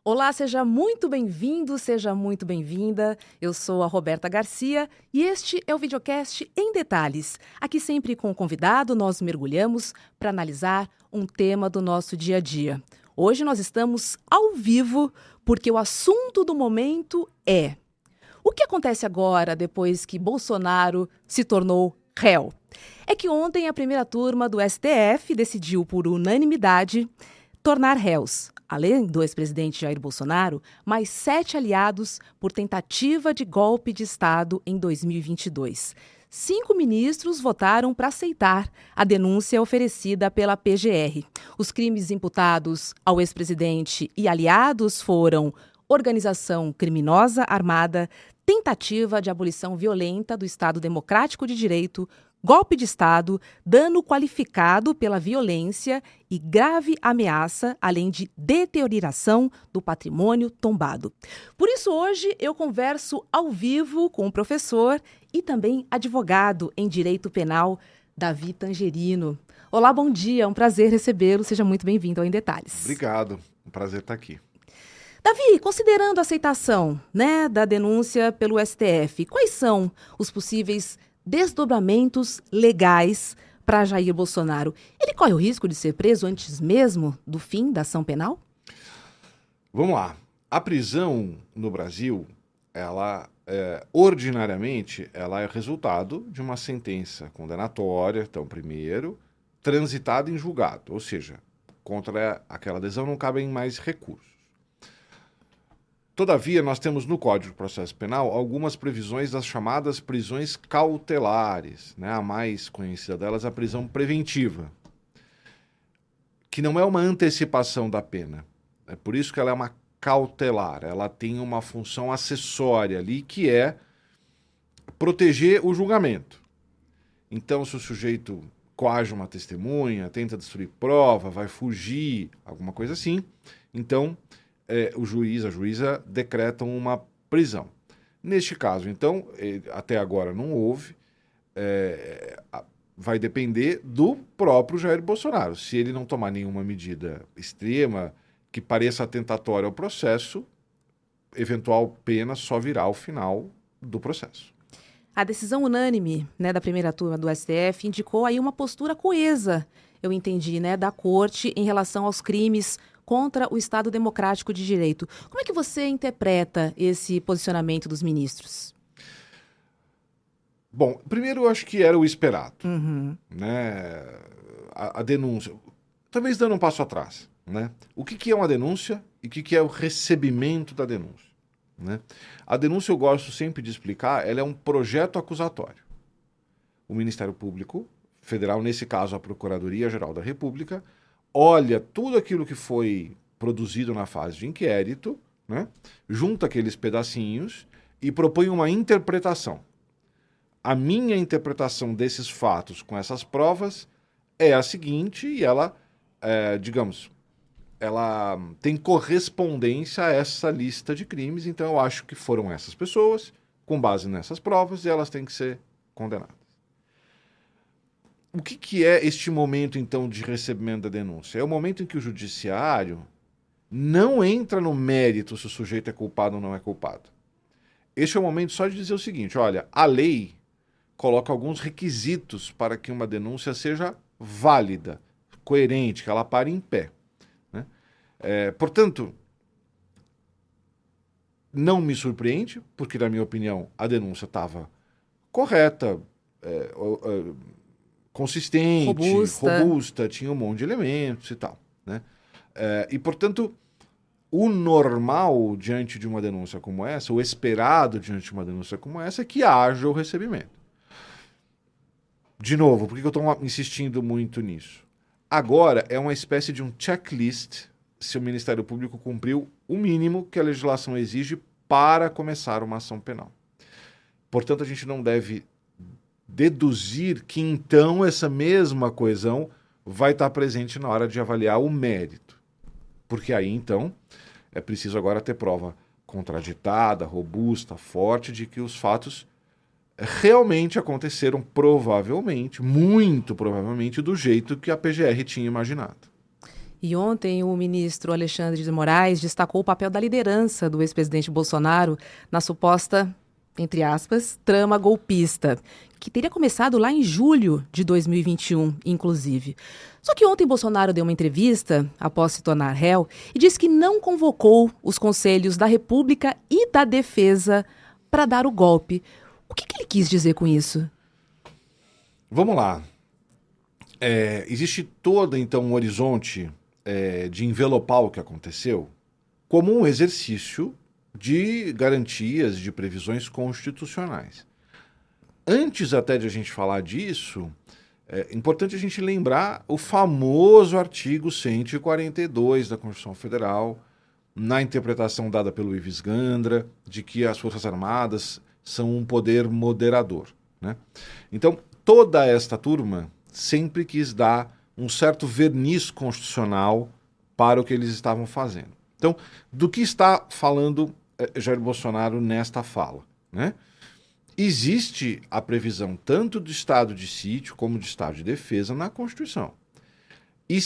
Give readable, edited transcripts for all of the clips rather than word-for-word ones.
Olá, seja muito bem-vindo, seja muito bem-vinda. Eu sou a Roberta Garcia e este é o videocast Em Detalhes. Aqui sempre com o convidado nós mergulhamos para analisar um tema do nosso dia a dia. Hoje nós estamos ao vivo porque o assunto do momento é: o que acontece agora depois que Bolsonaro se tornou réu? É que ontem a primeira turma do STF decidiu por unanimidade tornar réus, além do ex-presidente Jair Bolsonaro, mais 7 aliados por tentativa de golpe de Estado em 2022. 5 ministros votaram para aceitar a denúncia oferecida pela PGR. Os crimes imputados ao ex-presidente e aliados foram organização criminosa armada, tentativa de abolição violenta do Estado Democrático de Direito, golpe de Estado, dano qualificado pela violência e grave ameaça, além de deterioração do patrimônio tombado. Por isso, hoje eu converso ao vivo com o professor e também advogado em Direito Penal, Davi Tangerino. Olá, bom dia, é um prazer recebê-lo, seja muito bem-vindo ao Em Detalhes. Obrigado, um prazer estar aqui. Davi, considerando a aceitação, da denúncia pelo STF, quais são os possíveis desdobramentos legais para Jair Bolsonaro? Ele corre o risco de ser preso antes mesmo do fim da ação penal? Vamos lá. A prisão no Brasil, ordinariamente, ela é resultado de uma sentença condenatória, então, primeiro, transitada em julgado, ou seja, contra aquela adesão não cabem mais recursos. Todavia, nós temos no Código de Processo Penal algumas previsões das chamadas prisões cautelares, né? A mais conhecida delas é a prisão preventiva, que não é uma antecipação da pena. É por isso que ela é uma cautelar. Ela tem uma função acessória ali, que é proteger o julgamento. Então, se o sujeito coage uma testemunha, tenta destruir prova, vai fugir, alguma coisa assim, então o juiz, a juíza, decretam uma prisão. Neste caso, então, até agora não houve, vai depender do próprio Jair Bolsonaro. Se ele não tomar nenhuma medida extrema que pareça atentatória ao processo, eventual pena só virá ao final do processo. A decisão unânime, da primeira turma do STF indicou aí uma postura coesa, eu entendi, da Corte em relação aos crimes contra o Estado Democrático de Direito. Como é que você interpreta esse posicionamento dos ministros? Bom, primeiro eu acho que era o esperado, Uhum. né? A denúncia, talvez dando um passo atrás, né? O que é uma denúncia e o que é o recebimento da denúncia, né? A denúncia, eu gosto sempre de explicar, ela é um projeto acusatório. O Ministério Público Federal, nesse caso a Procuradoria-Geral da República, olha tudo aquilo que foi produzido na fase de inquérito, né? Junta aqueles pedacinhos e propõe uma interpretação. A minha interpretação desses fatos com essas provas é a seguinte, e ela, ela tem correspondência a essa lista de crimes, então eu acho que foram essas pessoas, com base nessas provas, e elas têm que ser condenadas. O que é este momento, então, de recebimento da denúncia? É o momento em que o judiciário não entra no mérito se o sujeito é culpado ou não é culpado. Este é o momento só de dizer o seguinte, olha, a lei coloca alguns requisitos para que uma denúncia seja válida, coerente, que ela pare em pé, né? Portanto, não me surpreende, porque, na minha opinião, a denúncia estava correta, consistente, robusta, tinha um monte de elementos e tal, né? E, portanto, o normal diante de uma denúncia como essa, o esperado diante de uma denúncia como essa, é que haja o recebimento. De novo, por que eu estou insistindo muito nisso? Agora é uma espécie de um checklist se o Ministério Público cumpriu o mínimo que a legislação exige para começar uma ação penal. Portanto, a gente não deve deduzir que então essa mesma coesão vai estar presente na hora de avaliar o mérito. Porque aí, então, é preciso agora ter prova contraditada, robusta, forte, de que os fatos realmente aconteceram provavelmente, muito provavelmente, do jeito que a PGR tinha imaginado. E ontem o ministro Alexandre de Moraes destacou o papel da liderança do ex-presidente Bolsonaro na suposta, entre aspas, trama golpista, que teria começado lá em julho de 2021, inclusive. Só que ontem Bolsonaro deu uma entrevista, após se tornar réu, e disse que não convocou os conselhos da República e da Defesa para dar o golpe. O que ele quis dizer com isso? Vamos lá. Existe todo, então, um horizonte de envelopar o que aconteceu como um exercício de garantias, de previsões constitucionais. Antes até de a gente falar disso, é importante a gente lembrar o famoso artigo 142 da Constituição Federal, na interpretação dada pelo Ives Gandra, de que as Forças Armadas são um poder moderador, né? Então, toda esta turma sempre quis dar um certo verniz constitucional para o que eles estavam fazendo. Então, do que está falando Jair Bolsonaro nesta fala, né? Existe a previsão tanto do estado de sítio como do estado de defesa na Constituição. E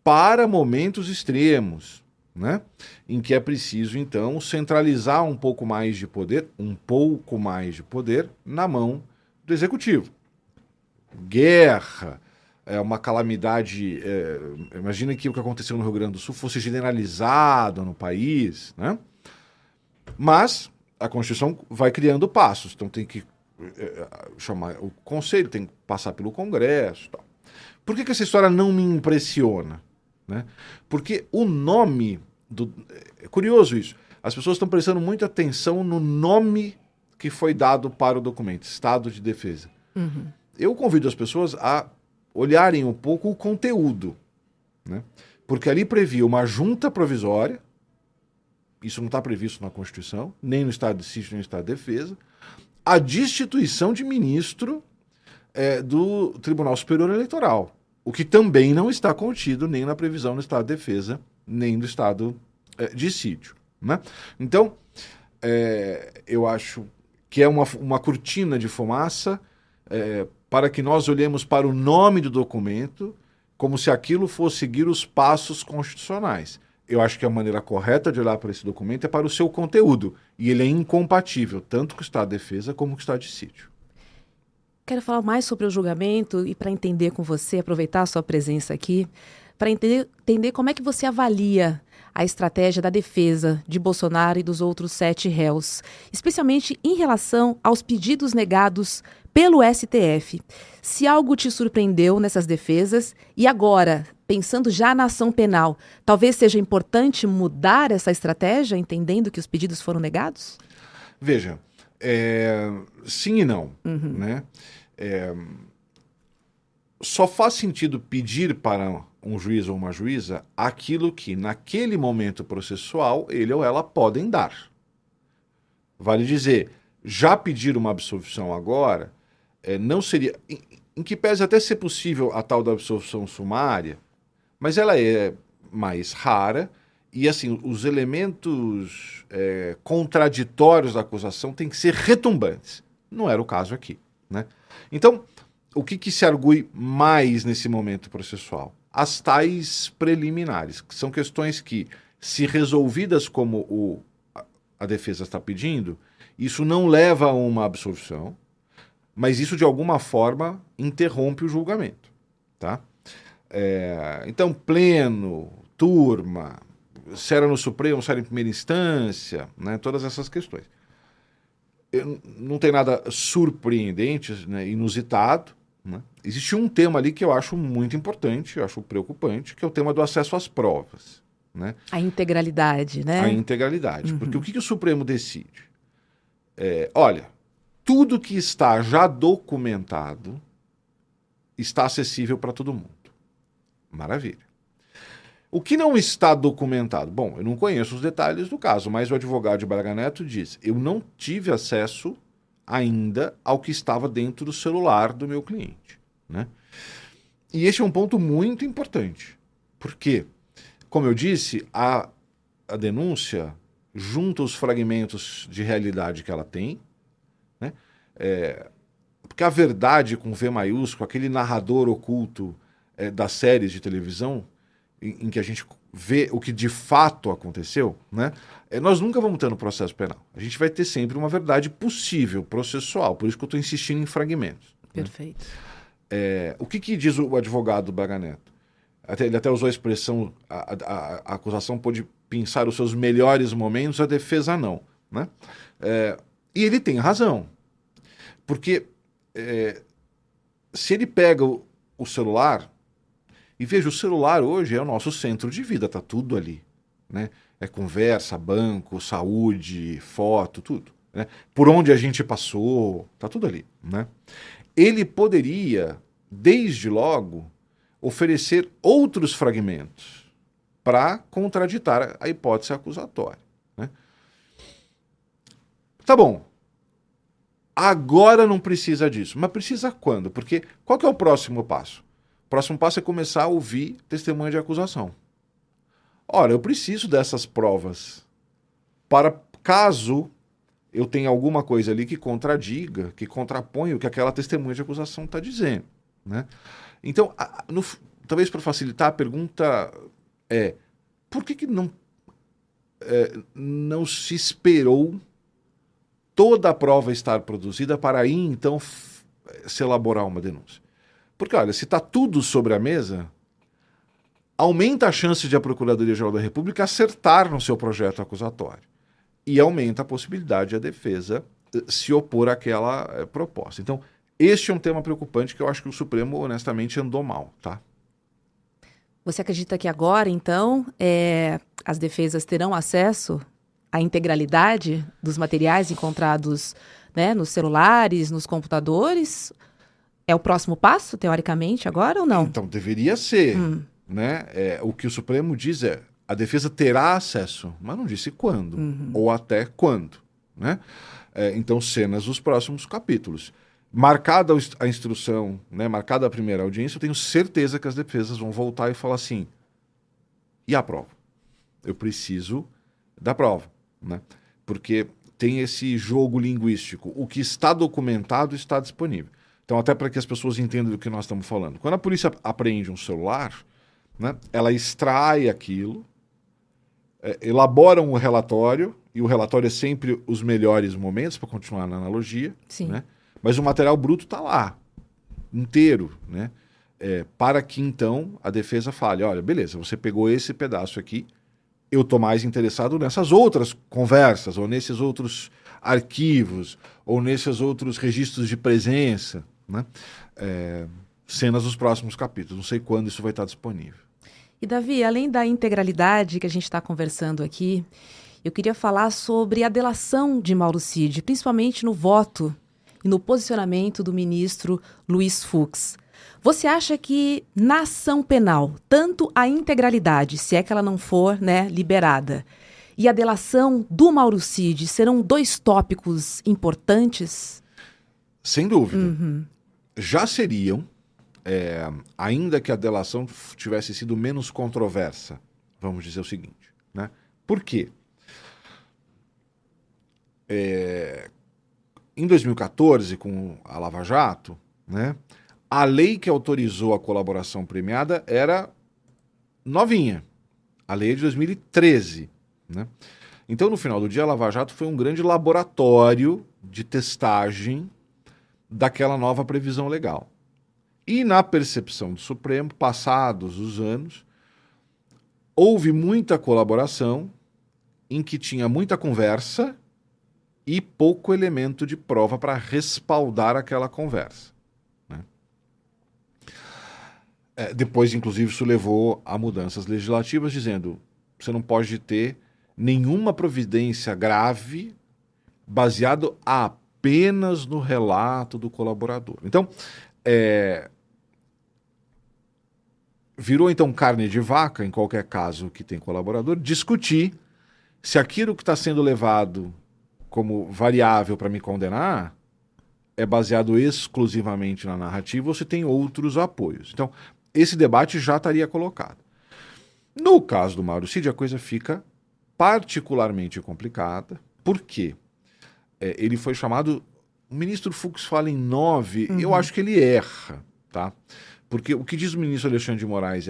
para momentos extremos, né, em que é preciso, então, centralizar um pouco mais de poder na mão do Executivo. Guerra, uma calamidade, imagina que o que aconteceu no Rio Grande do Sul fosse generalizado no país, né? Mas a Constituição vai criando passos, então tem que chamar o Conselho, tem que passar pelo Congresso e tal. Por que essa história não me impressiona, né? Porque o nome do... É curioso isso. As pessoas estão prestando muita atenção no nome que foi dado para o documento, Estado de Defesa. Uhum. Eu convido as pessoas a olharem um pouco o conteúdo, né? Porque ali previa uma junta provisória. Isso não está previsto na Constituição, nem no estado de sítio, nem no estado de defesa. A destituição de ministro do Tribunal Superior Eleitoral, o que também não está contido nem na previsão do estado de defesa, nem do estado de sítio, né? Então, eu acho que é uma cortina de fumaça para que nós olhemos para o nome do documento como se aquilo fosse seguir os passos constitucionais. Eu acho que a maneira correta de olhar para esse documento é para o seu conteúdo. E ele é incompatível, tanto com o estado de defesa como com o estado de sítio. Quero falar mais sobre o julgamento e para entender com você, aproveitar a sua presença aqui, para entender como é que você avalia a estratégia da defesa de Bolsonaro e dos outros 7 réus, especialmente em relação aos pedidos negados pelo STF. Se algo te surpreendeu nessas defesas e agora, pensando já na ação penal, talvez seja importante mudar essa estratégia, entendendo que os pedidos foram negados? Veja, sim e não, né? Só faz sentido pedir para um juiz ou uma juíza aquilo que, naquele momento processual, ele ou ela podem dar. Vale dizer, já pedir uma absolvição agora não seria... Em que pese até ser possível a tal da absolvição sumária, mas ela é mais rara e, assim, os elementos contraditórios da acusação têm que ser retumbantes. Não era o caso aqui, né? Então, o que se argui mais nesse momento processual? As tais preliminares, que são questões que, se resolvidas como a defesa está pedindo, isso não leva a uma absolvição, mas isso, de alguma forma, interrompe o julgamento, tá? Então, pleno, turma, se era no Supremo, se era em primeira instância, né, todas essas questões. Não tem nada surpreendente, né, inusitado, né? Existe um tema ali que eu acho muito importante, eu acho preocupante, que é o tema do acesso às provas, né? A integralidade, né? A integralidade. Porque o que o Supremo decide? Olha, tudo que está já documentado está acessível para todo mundo. Maravilha. O que não está documentado? Bom, eu não conheço os detalhes do caso, mas o advogado de Braga Neto diz: eu não tive acesso ainda ao que estava dentro do celular do meu cliente, né? E este é um ponto muito importante, porque, como eu disse, a denúncia junta os fragmentos de realidade que ela tem, né? Porque a verdade com V maiúsculo, aquele narrador oculto das séries de televisão, em que a gente vê o que de fato aconteceu, né? Nós nunca vamos ter no processo penal. A gente vai ter sempre uma verdade possível, processual. Por isso que eu estou insistindo em fragmentos. Perfeito. Né? O que diz o advogado Braga Neto? Ele até usou a expressão, a acusação pôde pensar os seus melhores momentos, a defesa não. Né? E ele tem razão. Porque se ele pega o celular, e veja, o celular hoje é o nosso centro de vida, tá tudo ali. Né? É conversa, banco, saúde, foto, tudo. Né? Por onde a gente passou, tá tudo ali. Né? Ele poderia, desde logo, oferecer outros fragmentos para contraditar a hipótese acusatória. Né? Tá bom. Agora não precisa disso. Mas precisa quando? Porque qual que é o próximo passo? O próximo passo é começar a ouvir testemunha de acusação. Ora, eu preciso dessas provas para caso eu tenha alguma coisa ali que contradiga, que contraponha o que aquela testemunha de acusação está dizendo. Né? Então, talvez para facilitar, a pergunta é: por que não se esperou toda a prova estar produzida para aí, então, se elaborar uma denúncia? Porque, olha, se está tudo sobre a mesa, aumenta a chance de a Procuradoria-Geral da República acertar no seu projeto acusatório. E aumenta a possibilidade de a defesa se opor àquela proposta. Então, este é um tema preocupante que eu acho que o Supremo, honestamente, andou mal, tá? Você acredita que agora, então, as defesas terão acesso à integralidade dos materiais encontrados, né, nos celulares, nos computadores? É o próximo passo, teoricamente, agora ou não? Então, deveria ser. Né? O que o Supremo diz é: a defesa terá acesso, mas não disse quando, ou até quando. Né? Então, cenas dos próximos capítulos. Marcada a instrução, né, marcada a primeira audiência, eu tenho certeza que as defesas vão voltar e falar assim: e a prova? Eu preciso da prova. Né? Porque tem esse jogo linguístico. O que está documentado está disponível. Então, até para que as pessoas entendam do que nós estamos falando. Quando a polícia apreende um celular, né, ela extrai aquilo, elabora um relatório, e o relatório é sempre os melhores momentos, para continuar na analogia. Sim. Né? Mas o material bruto está lá, inteiro, né? Para que, então, a defesa fale: olha, beleza, você pegou esse pedaço aqui, eu estou mais interessado nessas outras conversas, ou nesses outros arquivos, ou nesses outros registros de presença, né? Cenas dos próximos capítulos. Não sei quando isso vai estar disponível. E, Davi, além da integralidade que a gente está conversando aqui, eu queria falar sobre a delação de Mauro Cid, principalmente no voto e no posicionamento do ministro Luiz Fux. Você acha que na ação penal, tanto a integralidade, se é que ela não for, né, liberada, e a delação do Mauro Cid serão dois tópicos importantes? Sem dúvida. Já seriam, ainda que a delação tivesse sido menos controversa, vamos dizer o seguinte. Né? Por quê? Em 2014, com a Lava Jato, né, a lei que autorizou a colaboração premiada era novinha. A lei é de 2013. Né? Então, no final do dia, a Lava Jato foi um grande laboratório de testagem daquela nova previsão legal. E na percepção do Supremo, passados os anos, houve muita colaboração em que tinha muita conversa e pouco elemento de prova para respaldar aquela conversa. Né? Depois, inclusive, isso levou a mudanças legislativas, dizendo: você não pode ter nenhuma providência grave baseado apenas no relato do colaborador. Então, virou então carne de vaca, em qualquer caso que tem colaborador, discutir se aquilo que está sendo levado como variável para me condenar é baseado exclusivamente na narrativa ou se tem outros apoios. Então, esse debate já estaria colocado. No caso do Mauro Cid, a coisa fica particularmente complicada. Por quê? Ele foi chamado... O ministro Fux fala em 9, eu acho que ele erra, tá? Porque o que diz o ministro Alexandre de Moraes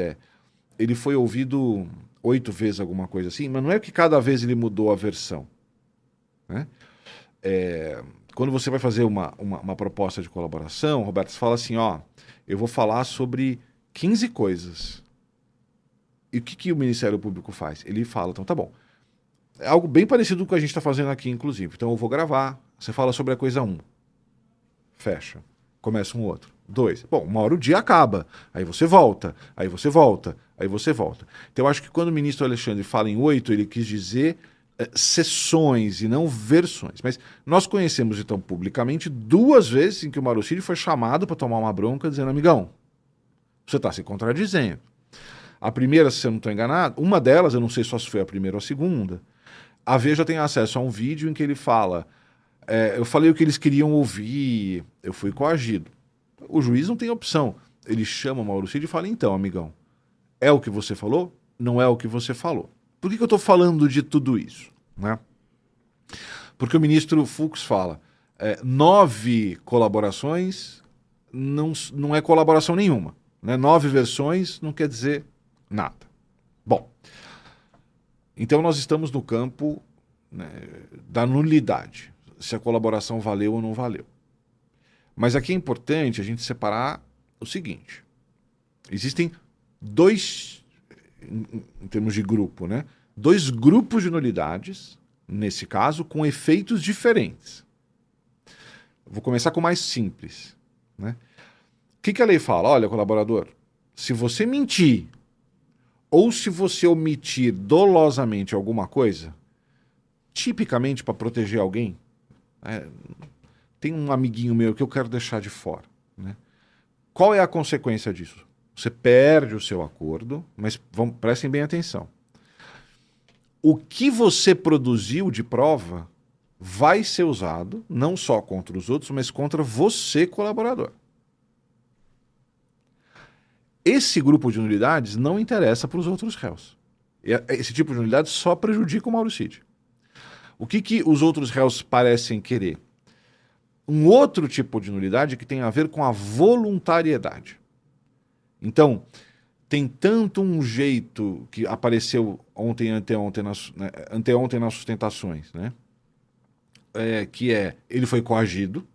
ele foi ouvido 8 vezes, alguma coisa assim, mas não é que cada vez ele mudou a versão, né? Quando você vai fazer uma proposta de colaboração, Roberto, você fala assim, ó, eu vou falar sobre 15 coisas. E o que o Ministério Público faz? Ele fala, então tá bom. É algo bem parecido com o que a gente está fazendo aqui, inclusive. Então eu vou gravar, você fala sobre a coisa 1. Fecha. Começa um outro. 2. Bom, uma hora o dia acaba. Aí você volta, aí você volta, aí você volta. Então eu acho que quando o ministro Alexandre fala em 8, ele quis dizer sessões e não versões. Mas nós conhecemos, então, publicamente 2 vezes em que o Mauro Cid foi chamado para tomar uma bronca dizendo, amigão, você está se contradizendo. A primeira, se eu não estou enganado, uma delas, eu não sei só se foi a primeira ou a segunda, a Veja tem acesso a um vídeo em que ele fala, eu falei o que eles queriam ouvir, eu fui coagido. O juiz não tem opção. Ele chama o Mauro Cid e fala, então, amigão, é o que você falou? Não é o que você falou. Por que eu estou falando de tudo isso? Né? Porque o ministro Fux fala, 9 colaborações não é colaboração nenhuma. Né? 9 versões não quer dizer nada. Bom, então nós estamos no campo, né, da nulidade, se a colaboração valeu ou não valeu. Mas aqui é importante a gente separar o seguinte, existem 2, em termos de grupo, né, 2 grupos de nulidades, nesse caso, com efeitos diferentes. Vou começar com o mais simples. Né? O que a lei fala? Olha, colaborador, se você mentir ou se você omitir dolosamente alguma coisa, tipicamente para proteger alguém, tem um amiguinho meu que eu quero deixar de fora. Né? Qual é a consequência disso? Você perde o seu acordo, mas prestem bem atenção. O que você produziu de prova vai ser usado não só contra os outros, mas contra você, colaborador. Esse grupo de nulidades não interessa para os outros réus. Esse tipo de nulidade só prejudica o Mauro Cid. O que os outros réus parecem querer? Um outro tipo de nulidade que tem a ver com a voluntariedade. Então, tem tanto um jeito que apareceu anteontem nas sustentações, né? Que ele foi coagido,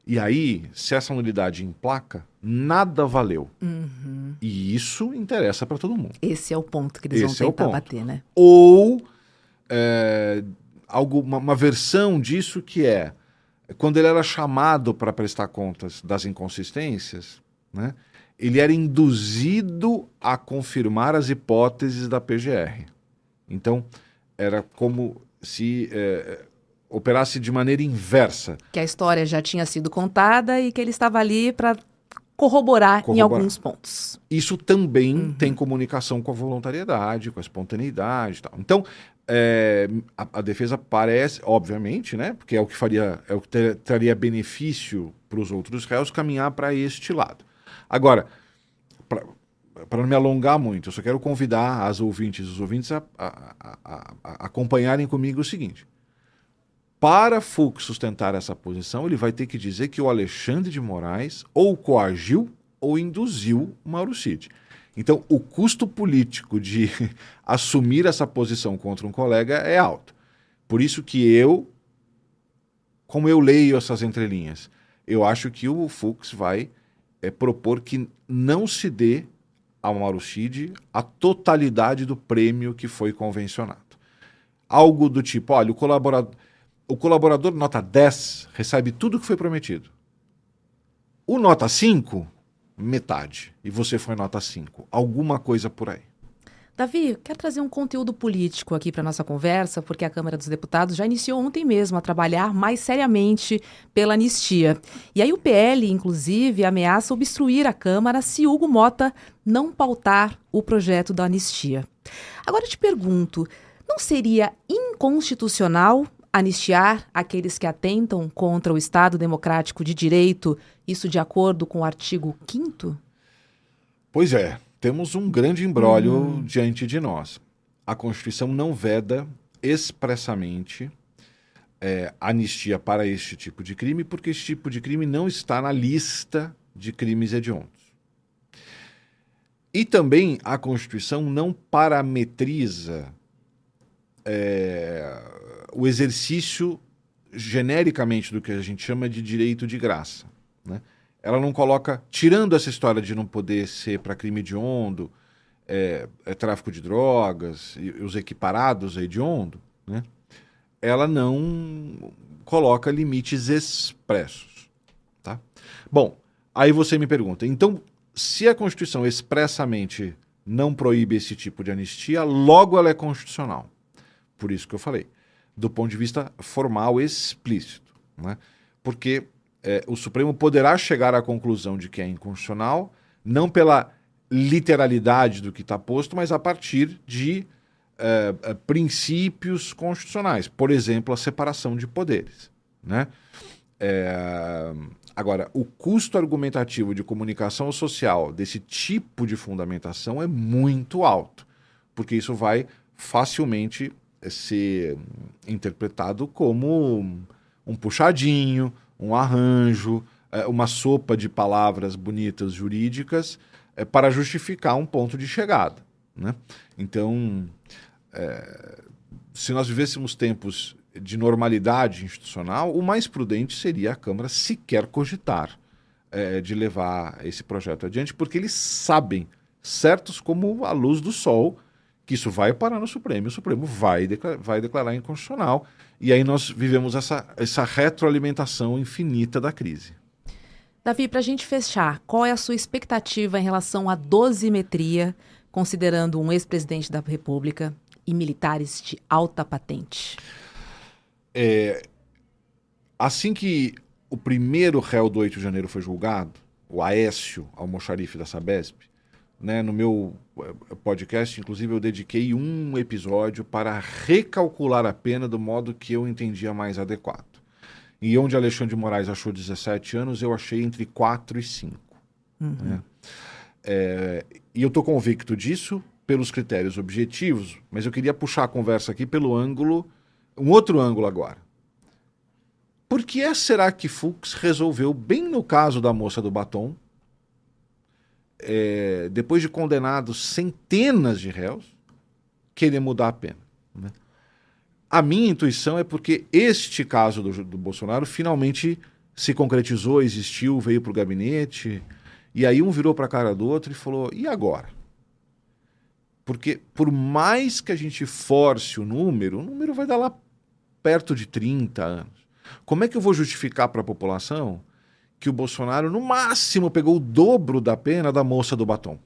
e aí, se essa nulidade emplaca, nada valeu. Uhum. E isso interessa para todo mundo. Esse é o ponto que eles vão tentar bater, né? Ou uma versão disso que quando ele era chamado para prestar contas das inconsistências, né, ele era induzido a confirmar as hipóteses da PGR. Então, era como se operasse de maneira inversa. Que a história já tinha sido contada e que ele estava ali para corroborar em alguns pontos. Isso também tem comunicação com a voluntariedade, com a espontaneidade e tal. Então, a defesa parece, obviamente, né, porque é o que traria benefício para os outros réus caminhar para este lado. Agora, para não me alongar muito, eu só quero convidar os ouvintes a acompanharem comigo o seguinte. Para Fux sustentar essa posição, ele vai ter que dizer que o Alexandre de Moraes ou coagiu ou induziu o Mauro Cid. Então, o custo político de assumir essa posição contra um colega é alto. Por isso que como eu leio essas entrelinhas, eu acho que o Fux vai propor que não se dê ao Mauro Cid a totalidade do prêmio que foi convencionado. Algo do tipo, olha, o colaborador nota 10 recebe tudo que foi prometido. O nota 5, metade. E você foi nota 5. Alguma coisa por aí. Davi, quero trazer um conteúdo político aqui para a nossa conversa, porque a Câmara dos Deputados já iniciou ontem mesmo a trabalhar mais seriamente pela anistia. E aí o PL, inclusive, ameaça obstruir a Câmara se Hugo Mota não pautar o projeto da anistia. Agora eu te pergunto, não seria inconstitucional anistiar aqueles que atentam contra o Estado Democrático de Direito, isso de acordo com o artigo 5º? Pois é, temos um grande imbróglio diante de nós. A Constituição não veda expressamente anistia para este tipo de crime, porque este tipo de crime não está na lista de crimes hediondos. E também a Constituição não parametriza o exercício genericamente do que a gente chama de direito de graça, né? Ela não coloca, tirando essa história de não poder ser para crime hediondo, tráfico de drogas, e os equiparados a hediondo, né? Ela não coloca limites expressos, tá? Bom, aí você me pergunta, então, se a Constituição expressamente não proíbe esse tipo de anistia, logo ela é constitucional. Por isso que eu falei, do ponto de vista formal explícito, né? Porque o Supremo poderá chegar à conclusão de que é inconstitucional, não pela literalidade do que está posto, mas a partir de princípios constitucionais. Por exemplo, a separação de poderes, né? Agora, o custo argumentativo de comunicação social desse tipo de fundamentação é muito alto, porque isso vai facilmente ser interpretado como um puxadinho, um arranjo, uma sopa de palavras bonitas jurídicas para justificar um ponto de chegada, né? Então, se nós vivêssemos tempos de normalidade institucional, o mais prudente seria a Câmara sequer cogitar de levar esse projeto adiante, porque eles sabem, certos como a luz do sol, que isso vai parar no Supremo, e o Supremo vai declarar inconstitucional, e aí nós vivemos essa retroalimentação infinita da crise. Davi, para a gente fechar, qual é a sua expectativa em relação à dosimetria, considerando um ex-presidente da República e militares de alta patente? Assim que o primeiro réu do 8 de janeiro foi julgado, o Aécio Almoxarife da Sabesp, né, no meu podcast, inclusive, eu dediquei um episódio para recalcular a pena do modo que eu entendia mais adequado. E onde Alexandre de Moraes achou 17 anos, eu achei entre 4 e 5. Uhum. Né? E eu estou convicto disso pelos critérios objetivos, mas eu queria puxar a conversa aqui pelo ângulo, um outro ângulo agora. Por que será que Fux resolveu, bem no caso da moça do batom, depois de condenados centenas de réus, querer mudar a pena, né? A minha intuição é porque este caso do Bolsonaro finalmente se concretizou, existiu, veio para o gabinete, e aí um virou para a cara do outro e falou, e agora? Porque por mais que a gente force o número vai dar lá perto de 30 anos. Como é que eu vou justificar para a população que o Bolsonaro, no máximo, pegou o dobro da pena da moça do batom?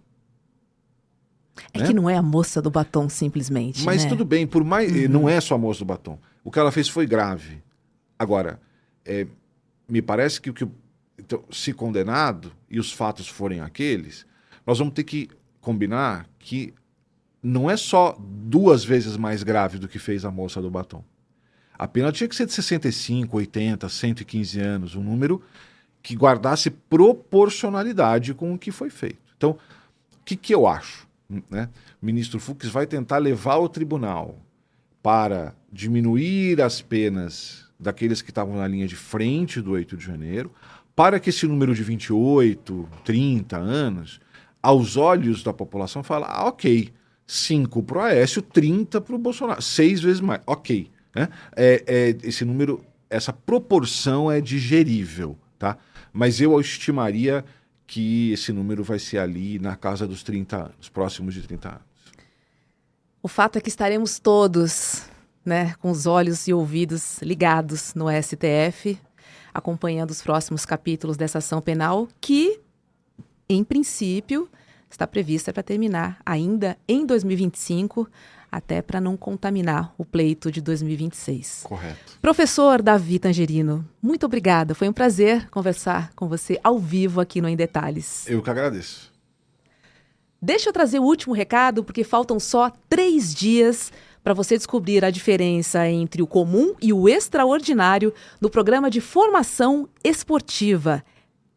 Que não é a moça do batom, simplesmente. Mas né? Tudo bem, por mais. Não é só a moça do batom. O que ela fez foi grave. Agora, me parece que então, se condenado e os fatos forem aqueles, nós vamos ter que combinar que não é só 2 vezes mais grave do que fez a moça do batom. A pena tinha que ser de 65, 80, 115 anos, um número que guardasse proporcionalidade com o que foi feito. Então, o que eu acho? Né? O ministro Fux vai tentar levar ao tribunal para diminuir as penas daqueles que estavam na linha de frente do 8 de janeiro, para que esse número de 28, 30 anos, aos olhos da população, fale, ok, 5 para o Aécio, 30 para o Bolsonaro, 6 vezes mais, ok. Né? Esse número, essa proporção é digerível, tá? Mas eu estimaria que esse número vai ser ali na casa dos 30 anos, próximos de 30 anos. O fato é que estaremos todos, né, com os olhos e ouvidos ligados no STF, acompanhando os próximos capítulos dessa ação penal, que, em princípio, está prevista para terminar ainda em 2025, até para não contaminar o pleito de 2026. Correto. Professor Davi Tangerino, muito obrigada. Foi um prazer conversar com você ao vivo aqui no Em Detalhes. Eu que agradeço. Deixa eu trazer o último recado, porque faltam só 3 dias para você descobrir a diferença entre o comum e o extraordinário no programa de formação esportiva.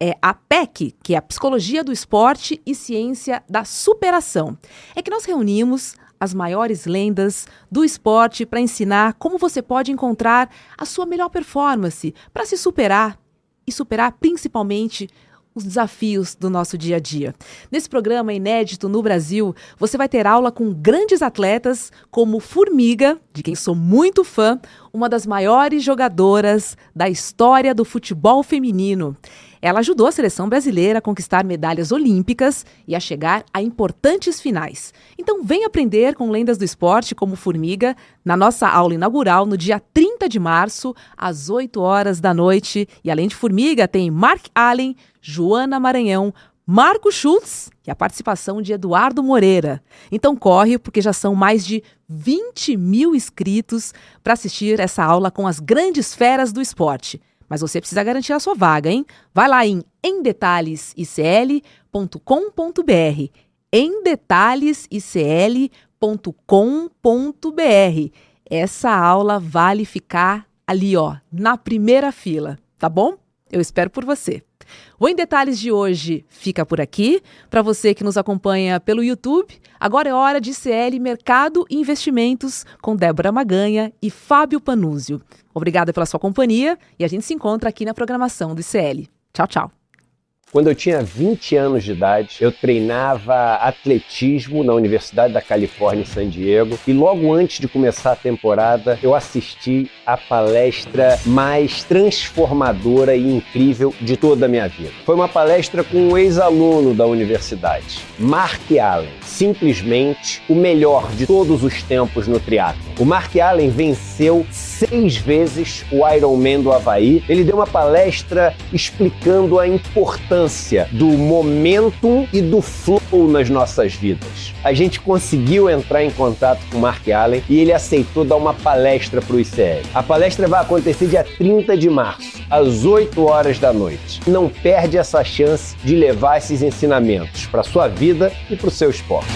É a PEC, que é a Psicologia do Esporte e Ciência da Superação. É que nós reunimos as maiores lendas do esporte para ensinar como você pode encontrar a sua melhor performance para se superar e superar principalmente os desafios do nosso dia a dia. Nesse programa inédito no Brasil, você vai ter aula com grandes atletas como Formiga, de quem sou muito fã, uma das maiores jogadoras da história do futebol feminino. Ela ajudou a seleção brasileira a conquistar medalhas olímpicas e a chegar a importantes finais. Então vem aprender com lendas do esporte como Formiga na nossa aula inaugural no dia 30 de março, às 8 horas da noite. E além de Formiga, tem Mark Allen, Joana Maranhão, Marco Schultz e a participação de Eduardo Moreira. Então corre, porque já são mais de 20 mil inscritos para assistir essa aula com as grandes feras do esporte. Mas você precisa garantir a sua vaga, hein? Vai lá em emdetalhesicl.com.br, emdetalhesicl.com.br. Essa aula vale ficar ali, ó, na primeira fila, tá bom? Eu espero por você. O Em Detalhes de hoje fica por aqui. Para você que nos acompanha pelo YouTube, agora é hora de ICL Mercado e Investimentos com Débora Maganha e Fábio Panúzio. Obrigada pela sua companhia e a gente se encontra aqui na programação do ICL. Tchau, tchau. Quando eu tinha 20 anos de idade, eu treinava atletismo na Universidade da Califórnia em San Diego e logo antes de começar a temporada, eu assisti a palestra mais transformadora e incrível de toda a minha vida. Foi uma palestra com um ex-aluno da universidade, Mark Allen, simplesmente o melhor de todos os tempos no triatlo. O Mark Allen venceu 6 vezes o Ironman do Havaí. Ele deu uma palestra explicando a importância do momentum e do flow nas nossas vidas. A gente conseguiu entrar em contato com o Mark Allen e ele aceitou dar uma palestra para o ICL. A palestra vai acontecer dia 30 de março, às 8 horas da noite. Não perde essa chance de levar esses ensinamentos para a sua vida e para o seu esporte.